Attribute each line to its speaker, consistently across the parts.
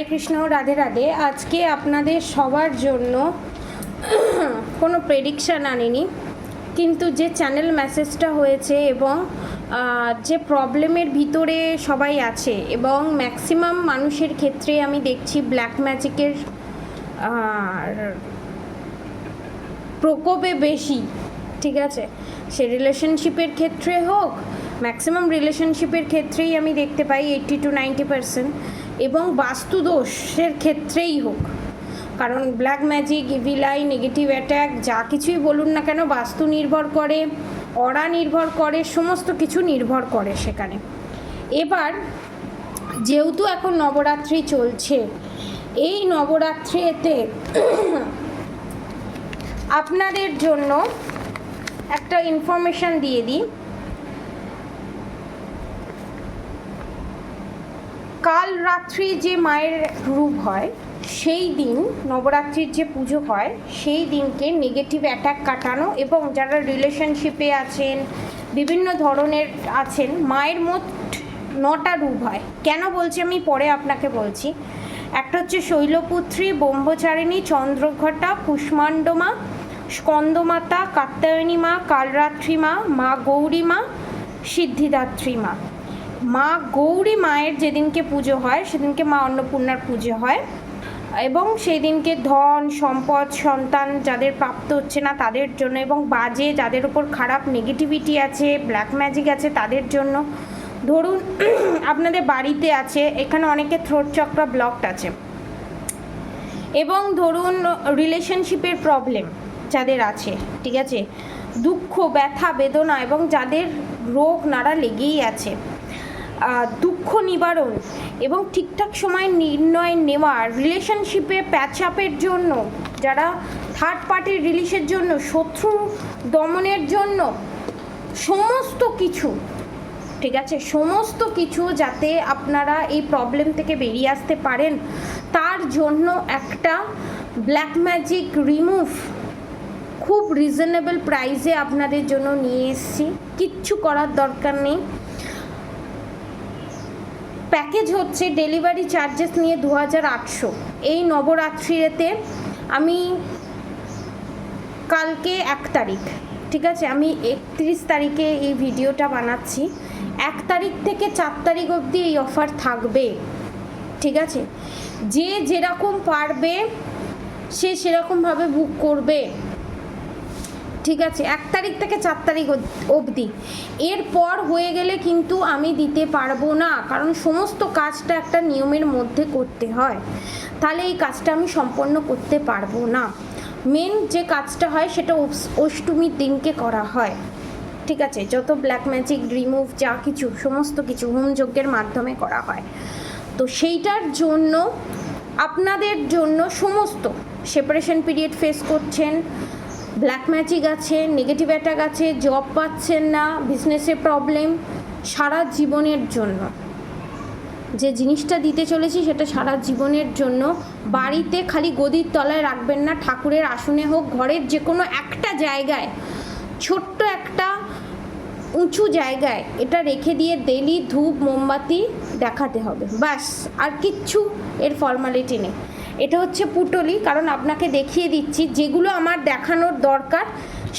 Speaker 1: কৃষ্ণ, রাধে রাধে। আজকে আপনাদের সবার জন্য কোনো প্রেডিকশান আনিনি, কিন্তু যে চ্যানেল মেসেজটা হয়েছে এবং যে প্রবলেমের ভিতরে সবাই আছে এবং ম্যাক্সিমাম মানুষের ক্ষেত্রে আমি দেখছি ব্ল্যাক ম্যাজিকের প্রকোপে বেশি, ঠিক আছে, সে রিলেশনশিপের ক্ষেত্রে হোক, ম্যাক্সিমাম রিলেশনশিপের ক্ষেত্রেই আমি দেখতে পাই 80 to 90%, এবং বাস্তুদোষের ক্ষেত্রেই হোক, কারণ black magic, evil I, negative attack যা কিছুই বলুন না কেন, বাস্তু নির্ভর করে, অরা নির্ভর করে, সমস্ত কিছু নির্ভর করে সেখানে। এবার যেহেতু এখন নবরাত্রি চলছে, এই নবরাত্রিতে আপনাদের জন্য একটা ইনফরমেশান দিয়ে দিই। কাল রাত্রি যে মায়ের রূপ হয়, সেই দিন নবরাত্রির যে পুজো হয়, সেই দিনকে নেগেটিভ অ্যাটাক কাটানো, এবং যারা রিলেশনশিপে আছেন, বিভিন্ন ধরনের আছেন, মায়ের মোট 9টা রূপ হয়। কেন বলছি আমি পরে আপনাকে বলছি। একটা হচ্ছে শৈলপুত্রী, ব্রহ্মচারিণী, চন্দ্রঘটা, কুষ্মাণ্ডমা, স্কন্দমাতা, কাত্যায়নী মা, কালরাত্রি মা, মা গৌরী মা, সিদ্ধিদাত্রী মা। মা গৌরী মায়ের যেদিনকে পুজো হয় সেদিনকে মা অন্নপূর্ণার পুজো হয়, এবং সেই দিনকে ধন সম্পদ সন্তান যাদের প্রাপ্ত হচ্ছে না তাদের জন্য, এবং বাজে যাদের উপর খারাপ নেগেটিভিটি আছে, ব্ল্যাক ম্যাজিক আছে তাদের জন্য। ধরুন আপনাদের বাড়িতে আছে, এখানে অনেকের থ্রোট চক্র ব্লকড আছে, এবং ধরুন রিলেশনশিপের প্রবলেম যাদের আছে, ঠিক আছে, দুঃখ ব্যথা বেদনা এবং যাদের রোগ নাড়া লেগেই আছে, দুঃখ নিবারণ এবং ঠিকঠাক সময় নির্ণয় নেওয়া, রিলেশনশিপে প্যাচ আপের জন্য, যারা থার্ড পার্টির রিলিজের জন্য, শত্রু দমনের জন্য, সমস্ত কিছু, ঠিক আছে, সমস্ত কিছু যাতে আপনারা এই প্রবলেম থেকে বেরিয়ে আসতে পারেন, তার জন্য একটা ব্ল্যাক ম্যাজিক রিমুভ খুব রিজনেবল প্রাইসে আপনাদের জন্য নিয়ে এসেছি। কিচ্ছু করার দরকার নেই। প্যাকেজ হচ্ছে ডেলিভারি চার্জেস নিয়ে 2800। এই নবরাত্রিতে আমি কালকে 1 তারিখ, ঠিক আছে, আমি 31 তারিখে এই ভিডিওটা বানাচ্ছি। 1 তারিখ থেকে 4 তারিখ অবধি এই অফার থাকবে, ঠিক আছে। যে যেরকম পারবে সে সেরকমভাবে বুক করবে, ঠিক আছে। 1 তারিখ থেকে 4 তারিখ অবধি, এরপর হয়ে গেলে কিন্তু আমি দিতে পারবো না, কারণ সমস্ত কাজটা একটা নিয়মের মধ্যে করতে হয়, তাহলে এই কাজটা আমি সম্পন্ন করতে পারবো না। মেন যে কাজটা হয় সেটা অষ্টমীর দিনকে করা হয়, ঠিক আছে। যত ব্ল্যাক ম্যাজিক রিমুভ যা কিছু সমস্ত কিছু হোম যজ্ঞের মাধ্যমে করা হয়। তো সেইটার জন্য আপনাদের জন্য সমস্ত সেপারেশন পিরিয়ড ফেস করছেন, ব্ল্যাক ম্যাজিক আছে, নেগেটিভ অ্যাটাক আছে, জব পাচ্ছেন না, বিজনেসে প্রবলেম, সারা জীবনের জন্য যে জিনিসটা দিতে চলেছি সেটা সারা জীবনের জন্য। বাড়িতে খালি গদির তলায় রাখবেন না, ঠাকুরের আসনে হোক, ঘরের যে কোনো একটা জায়গায়, ছোট্ট একটা উঁচু জায়গায় এটা রেখে দিয়ে ডেলি ধূপ মোমবাতি দেখাতে হবে, ব্যাস, আর কিচ্ছু এর ফর্মালিটি নেই। এটা হচ্ছে পুটলি, কারণ আপনাকে দেখিয়ে দিচ্ছি যেগুলো আমার দেখানোর দরকার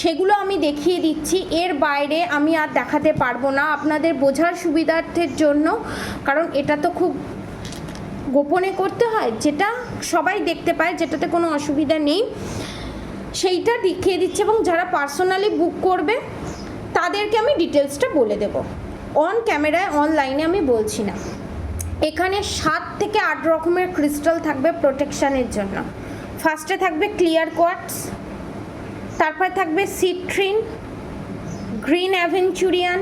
Speaker 1: সেগুলো আমি দেখিয়ে দিচ্ছি, এর বাইরে আমি আর দেখাতে পারবো না আপনাদের বোঝার সুবিধার্থের জন্য, কারণ এটা তো খুব গোপনে করতে হয়, যেটা সবাই দেখতে পায়, যেটাতে কোনো অসুবিধা নেই, সেইটা দেখিয়ে দিচ্ছি। এবং যারা পার্সোনালি বুক করবে তাদেরকে আমি ডিটেলসটা বলে দেব, অন ক্যামেরায় অনলাইনে আমি বলছি না। এখানে 7 থেকে 8 রকমের ক্রিস্টাল থাকবে প্রোটেকশানের জন্য। ফার্স্টে থাকবে ক্লিয়ার কোয়ার্টস, তারপরে থাকবে সিট্রিন, গ্রিন অ্যাভেঞ্চুরিয়ান,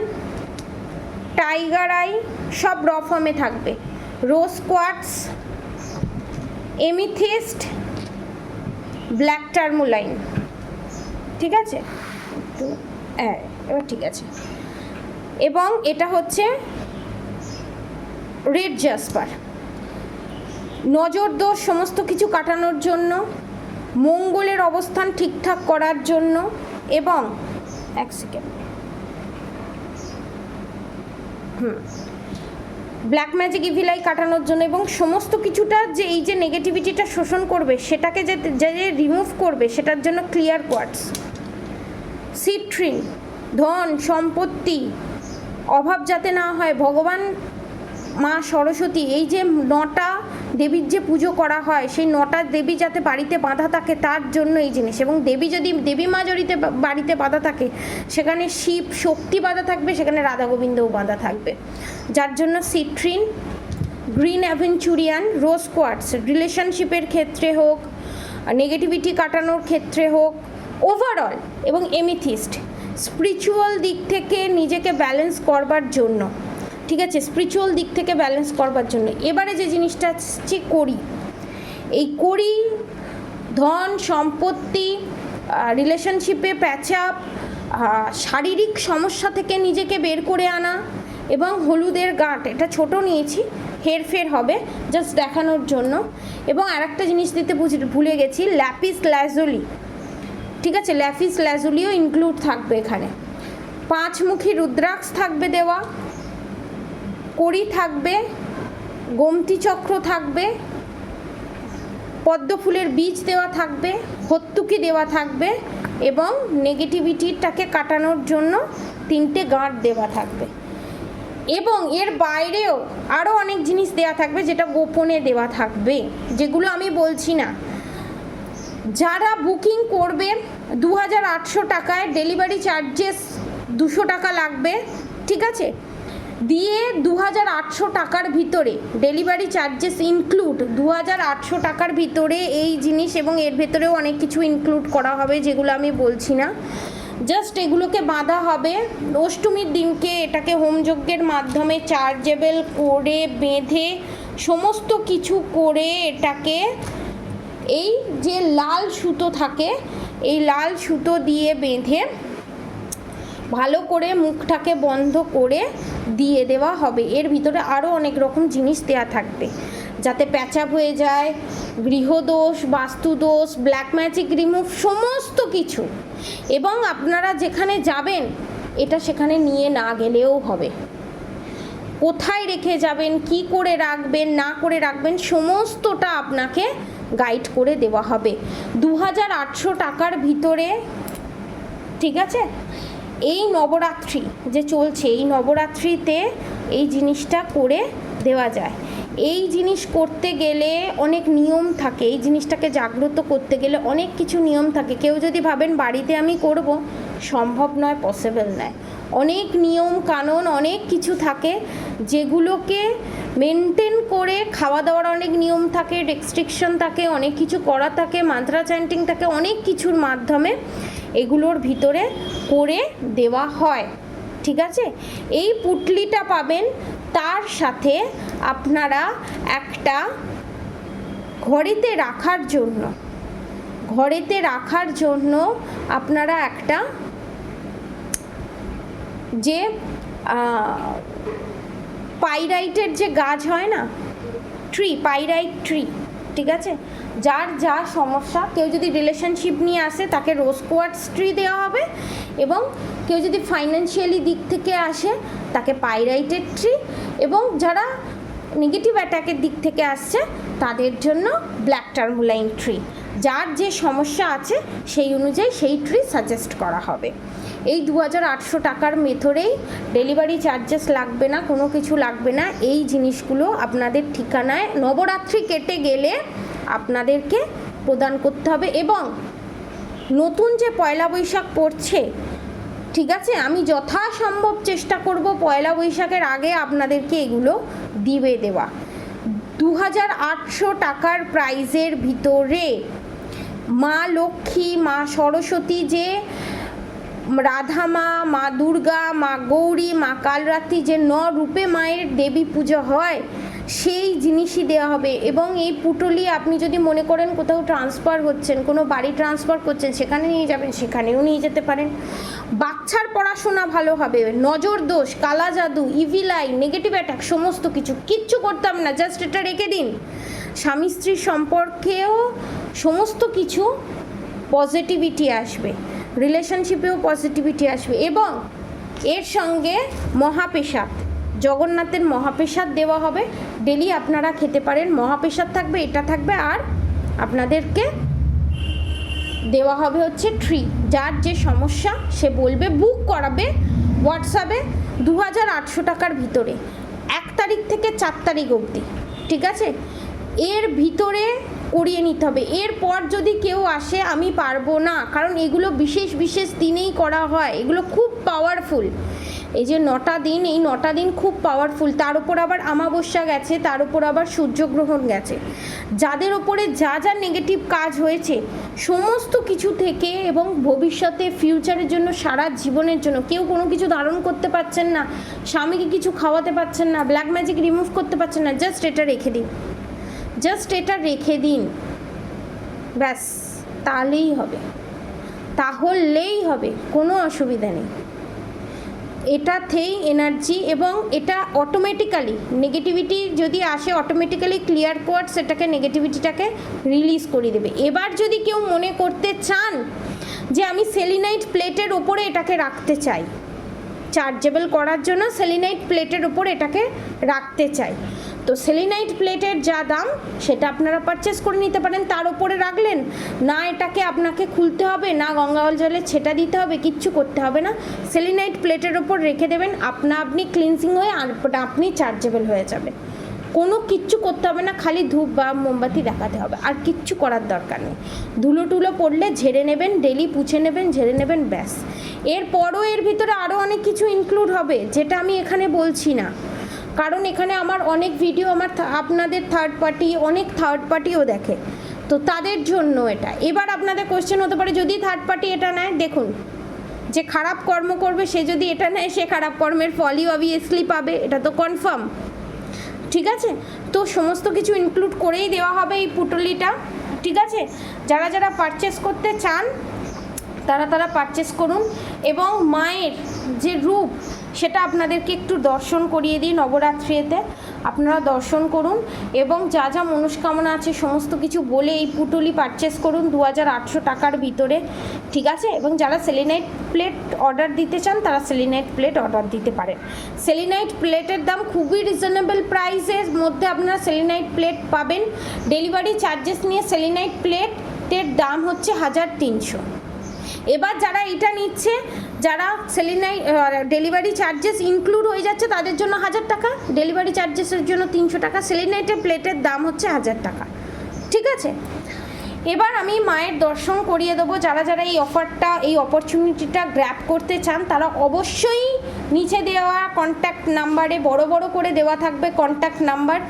Speaker 1: টাইগার আই, সব র ফর্মে থাকবে, রোজ কোয়ার্টস, এমিথিস্ট, ব্ল্যাক টার্মোলাইন, ঠিক আছে, হ্যাঁ এবার ঠিক আছে। এবং এটা হচ্ছে রেড জাসপার, নজর দোষ সমস্ত কিছু কাটানোর জন্য, মঙ্গলের অবস্থান ঠিকঠাক করার জন্য, এবং 1 সেকেন্ড, ব্ল্যাক ম্যাজিক ইভিলাই কাটানোর জন্য, এবং সমস্ত কিছুটা যে এই যে নেগেটিভিটিটা শোষণ করবে সেটাকে যে রিমুভ করবে সেটার জন্য ক্লিয়ার কোয়ার্টস। সিট্রিন, ধন সম্পত্তি অভাব যাতে না হয়, ভগবান মা সরস্বতী, এই যে 9টা দেবীর যে পুজো করা হয় সেই 9টা দেবী যাতে বাড়িতে বাঁধা থাকে তার জন্য এই জিনিস। এবং দেবী যদি দেবী মা জড়িতে বাড়িতে বাঁধা থাকে সেখানে শিব শক্তি বাঁধা থাকবে, সেখানে রাধা গোবিন্দও বাঁধা থাকবে, যার জন্য সিট্রিন, গ্রিন অ্যাভেঞ্চুরিয়ান, রোজ কোয়ার্টস রিলেশনশিপের ক্ষেত্রে হোক, নেগেটিভিটি কাটানোর ক্ষেত্রে হোক, ওভারঅল, এবং এমিথিস্ট স্পিরিচুয়াল দিক থেকে নিজেকে ব্যালেন্স করবার জন্য, ঠিক আছে, স্পিরিচুয়াল দিক থেকে ব্যালেন্স করবার জন্য। এবারে যে জিনিসটা হচ্ছে কড়ি, এই কড়ি ধন সম্পত্তি, রিলেশনশিপে প্যাচআপ, শারীরিক সমস্যা থেকে নিজেকে বের করে আনা, এবং হলুদের গাঁট, এটা ছোট নিয়েছি, হেরফের হবে জাস্ট দেখানোর জন্য। এবং আরেকটা জিনিস দিতে ভুলে গেছি, ল্যাপিস লাজুলি, ঠিক আছে, ল্যাপিস লাজুলিও ইনক্লুড থাকবে এখানে। 5মুখী রুদ্রাক্ষ থাকবে দেওয়া, কড়ি থাকবে, গোমতী চক্র থাকবে, পদ্ম ফুলের বীজ দেওয়া থাকবে, হত্তুকি দেওয়া থাকবে, এবং নেগেটিভিটিটাকে কাটানোর জন্য 3টে গাঁট দেওয়া থাকবে। এবং এর বাইরেও আরও অনেক জিনিস দেওয়া থাকবে যেটা গোপনে দেওয়া থাকবে, যেগুলো আমি বলছি না। যারা বুকিং করবে 2800 টাকায়, ডেলিভারি চার্জেস 200 টাকা লাগবে, ঠিক আছে, দিয়ে 2800 টাকার ভিতরে ডেলিভারি চার্জেস ইনক্লুড 2800 টাকার ভিতরে এই জিনিস, এবং এর ভেতরেও অনেক কিছু ইনক্লুড করা হবে যেগুলো আমি বলছি না, জাস্ট এগুলোকে বাঁধা হবে। অষ্টমীর দিনকে এটাকে হোমযজ্ঞের মাধ্যমে চার্জেবল করে বেঁধে সমস্ত কিছু করে এটাকে এই যে লাল সুতো থাকে এই লাল সুতো দিয়ে বেঁধে ভালো করে মুখটাকে বন্ধ করে দিয়ে দেওয়া হবে। এর ভিতরে আরও অনেক রকম জিনিস দেওয়া থাকবে যাতে প্যাচআপ হয়ে যায়, গৃহদোষ, বাস্তুদোষ, ব্ল্যাক ম্যাজিক রিমুভ, সমস্ত কিছু। এবং আপনারা যেখানে যাবেন এটা সেখানে নিয়ে না গেলেও হবে, কোথায় রেখে যাবেন, কি করে রাখবেন না করে রাখবেন, সমস্তটা আপনাকে গাইড করে দেওয়া হবে 2800 টাকার ভিতরে, ঠিক আছে। এই নবরাত্রি যে চলছে, এই নবরাত্রিতে এই জিনিসটা করে দেওয়া যায়। এই জিনিস করতে গেলে অনেক নিয়ম থাকে, এই জিনিসটাকে জাগ্রত করতে গেলে অনেক কিছু নিয়ম থাকে। কেউ যদি ভাবেন বাড়িতে আমি করব, সম্ভব নয়, পসিবল নয়। অনেক নিয়ম কানুন অনেক কিছু থাকে যেগুলোকে মেনটেন করে, খাওয়া দাওয়ার অনেক নিয়ম থাকে, রেস্ট্রিকশন থাকে, অনেক কিছু করা থাকে, মান্ত্রা চ্যান্টিং থাকে, অনেক কিছুর মাধ্যমে এগুলোর ভিতরে করে দেওয়া হয়, ঠিক আছে। এই পুটলিটা পাবেন, তার সাথে আপনারা একটা ঘরেতে রাখার জন্য আপনারা একটা যে পাইরাইটের যে গাছ হয় না, পাইরাইট ট্রি, ঠিক আছে, যার যা সমস্যা, কেউ যদি রিলেশনশিপ নিয়ে আসে তাকে রোজ কোয়ার্টস ট্রি দেওয়া হবে, এবং কেউ যদি ফাইন্যান্সিয়ালি দিক থেকে আসে তাকে পাইরাইটের ট্রি, এবং যারা নেগেটিভ অ্যাটাকের দিক থেকে আসছে তাদের জন্য ব্ল্যাক টার্মোলাইন ট্রি। যার যে সমস্যা আছে সেই অনুযায়ী সেই ট্রি সাজেস্ট করা হবে। এই 2800 টাকার মেথডেই, ডেলিভারি চার্জেস লাগবে না, কোনো কিছু লাগবে না। এই জিনিসগুলো আপনাদের ঠিকানায় নবরাত্রি কেটে গেলে আপনাদেরকে প্রদান করতে হবে। এবং নতুন যে পয়লা বৈশাখ পড়ছে, ঠিক আছে, আমি যথাসম্ভব চেষ্টা করব পয়লা বৈশাখের আগে আপনাদেরকে এগুলো দিবে দেওয়া। 2800 টাকার প্রাইজের ভিতরে মা লক্ষ্মী, মা সরস্বতী, যে রাধা মা, মা দুর্গা, মা গৌরী, মা কালরাত্রি, যে 9 রূপে মায়ের দেবী পুজো হয়, সেই জিনিসই দেওয়া হবে। এবং এই পুটলি আপনি যদি মনে করেন কোথাও ট্রান্সফার হচ্ছেন, কোনো বাড়ি ট্রান্সফার করছেন, সেখানে নিয়ে যাবেন, সেখানেও নিয়ে যেতে পারেন। বাচ্চার পড়াশোনা ভালো হবে, নজর দোষ, কালা জাদু, ইভিল আই, নেগেটিভ অ্যাটাক, সমস্ত কিচ্ছু করতাম না, জাস্ট এটা রেখে দিন। স্বামী স্ত্রীর সম্পর্কেও সমস্ত কিছু পজিটিভিটি আসবে, রিলেশনশিপেও পজিটিভিটি আসবে। এবং এর সঙ্গে মহাপেশাব, জগন্নাথের মহাপ্রসাদ দেওয়া হবে, ডেলি আপনারা খেতে পারেন। মহাপ্রসাদ থাকবে, এটা থাকবে, আর আপনাদেরকে দেওয়া হবে হচ্ছে ট্রি। যার যে সমস্যা সে বলবে, বুক করাবে হোয়াটসঅ্যাপে 2800 টাকার ভিতরে 1 তারিখ থেকে 4 তারিখ অবধি, ঠিক আছে? এর ভিতরে করিয়ে নিতে হবে। এরপর যদি কেউ আসে আমি পারবো না, কারণ এগুলো বিশেষ বিশেষ দিনেই করা হয়, এগুলো খুব পাওয়ারফুল। এই যে 9টা দিন, এই 9টা দিন খুব পাওয়ারফুল। তার উপর আবার অমাবস্যা গেছে, তার উপর আবার সূর্যগ্রহণ গেছে। যাদের ওপরে যা যা নেগেটিভ কাজ হয়েছে সমস্ত কিছু থেকে, এবং ভবিষ্যতে ফিউচারের জন্য, সারা জীবনের জন্য, কেউ কোনো কিছু ধারণ করতে পারছেন না, স্বামীকে কিছু খাওয়াতে পারছেন না, ব্ল্যাক ম্যাজিক রিমুভ করতে পারছেন না, জাস্ট এটা রেখে দিন, জাস্ট এটা রেখে দিন, ব্যাস, তাহলেই হবে, তাহলেই হবে, কোনো অসুবিধা নেই। এটাতেই এনার্জি, এবং এটা অটোমেটিক্যালি নেগেটিভিটি যদি আসে অটোমেটিক্যালি ক্লিয়ার কোয়ার্ট সেটাকে, নেগেটিভিটিটাকে রিলিজ করে দেবে। এবার যদি কেউ মনে করতে চান যে আমি সেলিনাইট প্লেটের ওপরে এটাকে রাখতে চাই, চার্জেবল করার জন্য সেলিনাইট প্লেটের ওপর এটাকে রাখতে চাই, তো সেলিনাইট প্লেটের যা দাম সেটা আপনারা পারচেস করে নিতে পারেন। তার উপরে রাখলেন না, এটাকে আপনাকে খুলতে হবে না, গঙ্গা জলে ছেটা দিতে হবে, কিচ্ছু করতে হবে না, সেলিনাইট প্লেটের ওপর রেখে দেবেন, আপনি ক্লিনজিং হয়ে আপনি চার্জেবল হয়ে যাবে। কোনো কিচ্ছু করতে হবে না, খালি ধূপ বা মোমবাতি দেখাতে হবে, আর কিচ্ছু করার দরকার নেই। ধুলো টুলো পড়লে ঝেড়ে নেবেন, ডেলি পুছে নেবেন, ঝেড়ে নেবেন, ব্যাস। এরপরও এর ভিতরে আরও অনেক কিছু ইনক্লুড হবে, যেটা আমি এখানে বলছি না, কারণ এখানে আমার অনেক ভিডিও আপনাদের থার্ড পার্টিও দেখে, তো তাদের জন্য এটা। এবার আপনাদের কোশ্চেন হতে পারে, যদি থার্ড পার্টি এটা নেয়, দেখুন, যে খারাপ কর্ম করবে সে যদি এটা নেয়, সে খারাপ কর্মের ফলই অবভিয়াসলি পাবে, এটা তো কনফার্ম, ঠিক আছে? তো সমস্ত কিছু ইনক্লুড করেই দেওয়া হবে এই পুটলিটা, ঠিক আছে? যারা যারা পারচেস করতে চান তারা পারচেস করুন, এবং মায়ের যে রূপ সেটা আপনাদেরকে একটু দর্শন করিয়ে দিই। নবরাত্রিতে আপনারা দর্শন করুন, এবং যা যা মনস্কামনা আছে সমস্ত কিছু বলে এই পুটলি পারচেস করুন 2800 টাকার ভিতরে, ঠিক আছে? এবং যারা সেলিনাইট প্লেট অর্ডার দিতে চান তারা সেলিনাইট প্লেট অর্ডার দিতে পারেন। সেলিনাইট প্লেটের দাম খুবই রিজনেবল প্রাইসের মধ্যে আপনারা সেলিনাইট প্লেট পাবেন। ডেলিভারি চার্জেস নিয়ে সেলিনাইট প্লেটের দাম হচ্ছে 1300। এবার যারা এটা নিচ্ছে, যারা সেলিনাইট ডেলিভারি চার্জেস ইনক্লুড হয়ে যাচ্ছে, তাদের জন্য 1000 টাকা, ডেলিভারি চার্জেসের জন্য 300 টাকা, সেলিনাইটের প্লেটের দাম হচ্ছে 1000 টাকা, ঠিক আছে? এবার আমি মায়ের দর্শন করিয়ে দেবো। যারা যারা এই অফারটা, এই অপরচুনিটিটা গ্র্যাব করতে চান তারা অবশ্যই নিচে দেওয়া কন্ট্যাক্ট নাম্বারে, বড় বড় করে দেওয়া থাকবে কন্ট্যাক্ট নাম্বার,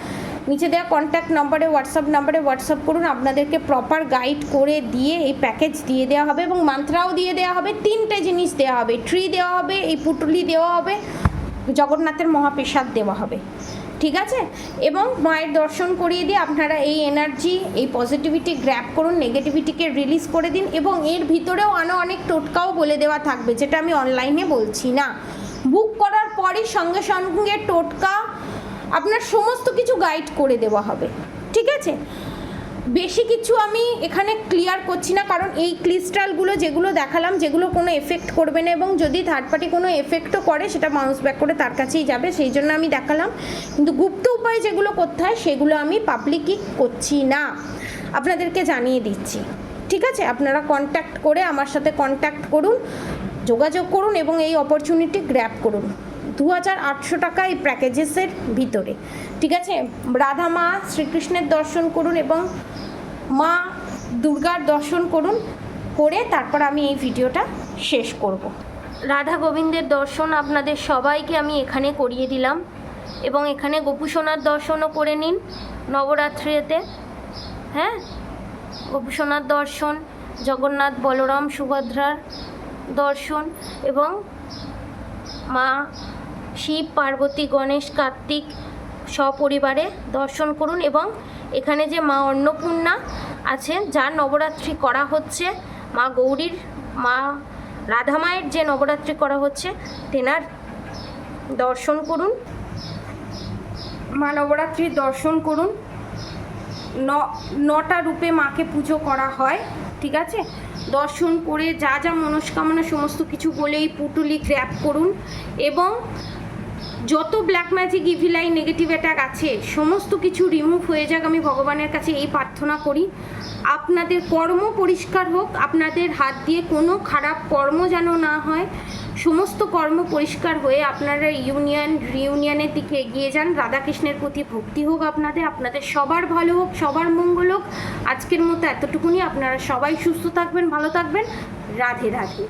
Speaker 1: নিচে দেওয়া কন্ট্যাক্ট নাম্বারে, হোয়াটসঅ্যাপ নাম্বারে হোয়াটসঅ্যাপ করুন, আপনাদেরকে প্রপার গাইড করে দিয়ে এই প্যাকেজ দিয়ে দেওয়া হবে, এবং মান্ত্রাও দিয়ে দেওয়া হবে। 3টে জিনিস দেওয়া হবে, ট্রি দেওয়া হবে, এই পুটুলি দেওয়া হবে, জগন্নাথের মহাপ্রসাদ দেওয়া হবে, ঠিক আছে? এবং মায়ের দর্শন করিয়ে দিয়ে আপনারা এই এনার্জি, এই পজিটিভিটি গ্র্যাব করুন, নেগেটিভিটিকে রিলিজ করে দিন। এবং এর ভিতরেও অনেক টোটকাও বলে দেওয়া থাকবে, যেটা আমি অনলাইনে বলছি না। বুক করার পরই সঙ্গে সঙ্গে টোটকা, আপনার সমস্ত কিছু গাইড করে দেওয়া হবে, ঠিক আছে? বেশি কিছু আমি এখানে ক্লিয়ার করছি না, কারণ এই ক্রিস্টালগুলো যেগুলো দেখালাম, যেগুলো কোনো এফেক্ট করবে না, এবং যদি থার্ড পার্টি কোনো এফেক্টও করে সেটা বাউন্স ব্যাক করে তার কাছেই যাবে, সেই জন্য আমি দেখালাম। কিন্তু গুপ্ত উপায় যেগুলো করতে হয় সেগুলো আমি পাবলিকই করছি না, আপনাদেরকে জানিয়ে দিচ্ছি, ঠিক আছে? আপনারা কন্ট্যাক্ট করে আমার সাথে কন্ট্যাক্ট করুন, যোগাযোগ করুন, এবং এই অপরচুনিটি গ্র্যাব করুন 2800 টাকা এই প্যাকেজেসের ভিতরে, ঠিক আছে? রাধা মা শ্রীকৃষ্ণের দর্শন করুন এবং মা দুর্গার দর্শন করুন, করে তারপর আমি এই ভিডিওটা শেষ করব। রাধা গোবিন্দের দর্শন আপনাদের সবাইকে আমি এখানে করিয়ে দিলাম, এবং এখানে গোপুসোনার দর্শনও করে নিন নবরাত্রিতে, হ্যাঁ? গোপুসোনার দর্শন, জগন্নাথ বলরাম সুভদ্রার দর্শন, এবং মা শিব পার্বতী গণেশ কার্তিক সপরিবারে দর্শন করুন। এবং এখানে যে মা অন্নপূর্ণা আছেন, যার নবরাত্রি করা হচ্ছে, মা গৌরীর, মা রাধা মায়ের যে নবরাত্রি করা হচ্ছে, তেনার দর্শন করুন, মা নবরাত্রির দর্শন করুন। 9টা রূপে মাকে পুজো করা হয়, ঠিক আছে? দর্শন করে যা যা মনস্কামনা সমস্ত কিছু বলে এই পুটুলি গ্র্যাব করুন, এবং যত black magic evil eye negative attack আছে সমস্ত কিছু রিমুভ হয়ে যাক, আমি ভগবানের কাছে এই প্রার্থনা করি। আপনাদের কর্ম পরিষ্কার হোক, আপনাদের হাত দিয়ে কোনো খারাপ কর্ম যেন না হয়, সমস্ত কর্ম পরিষ্কার হয়ে আপনারা রিউনিয়নের দিকে এগিয়ে যান। রাধাকৃষ্ণের প্রতি ভক্তি হোক আপনাদের, আপনাদের সবার ভালো হোক, সবার মঙ্গল হোক। আজকের মতো এতটুকুনি, আপনারা সবাই সুস্থ থাকবেন, ভালো থাকবেন। রাধে রাধে।